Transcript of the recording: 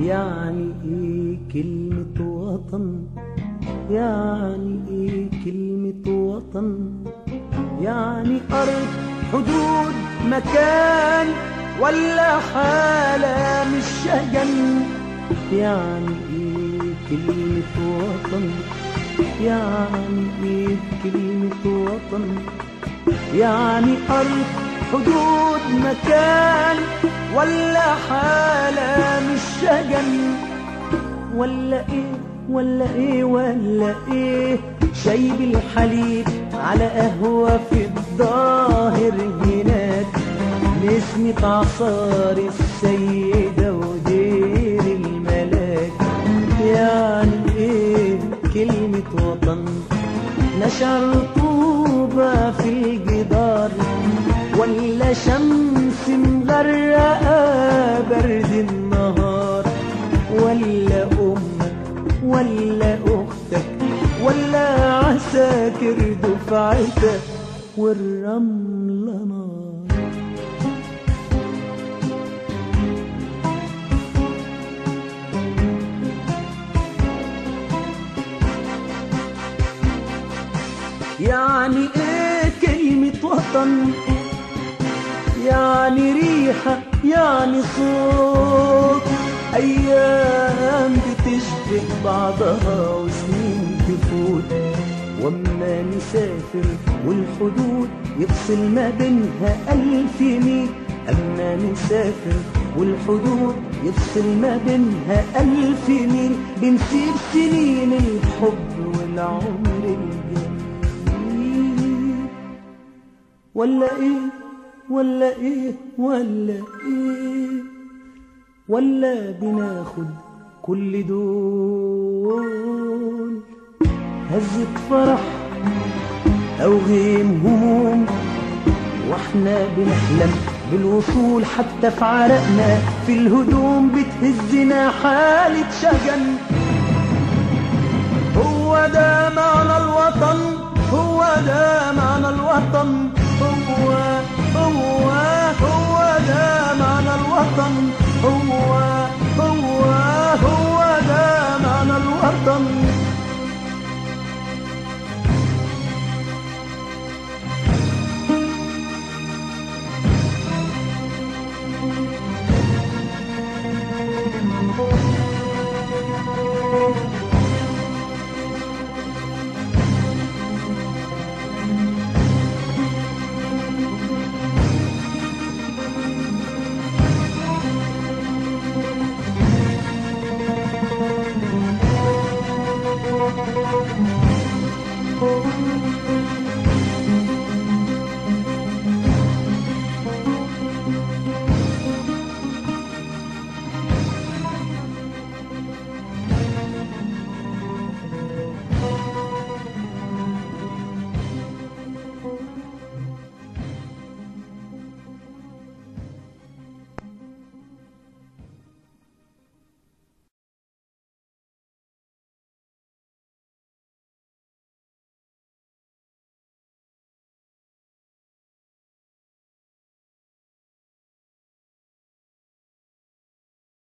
يعني ايه كلمة وطن؟ يعني ايه كلمة وطن؟ يعني أرض، حدود، مكان، ولا حالة مش شجن؟ يعني ايه كلمة وطن؟ يعني ايه كلمة وطن؟ يعني أرض، حدود، مكان، ولا حالة مش شجن؟ ولا ايه ولا ايه ولا ايه؟ شاي بالحليب على قهوة في الظاهر هناك، نسمة عصار السيدة ودير الملاك. يعني ايه كلمة وطن؟ نشع رطوبة في الجدار، ولا شمس مغرقة برد النهار؟ ولا أمك ولا أختك ولا عساكر دفعتك والرملة نار؟ يعني ايه كلمة وطن؟ يعني ريحة، يعني صوت، أيام بتشبه بعضها وسنين تفوت، وأما نسافر والحدود يفصل ما بينها 1000 ميل. أما نسافر والحدود يفصل ما بينها 1000 ميل، بنسيب سنين الحب والعمر الجميل. ولا إيه ولا إيه ولا إيه؟ ولا بناخد كل دول هزة فرح أو غيم هموم، واحنا بنحلم بالوصول حتى في عرقنا في الهدوم بتهزنا حالة شجن. هو ده معنى الوطن، هو ده معنى الوطن، هو ده معنى الوطن.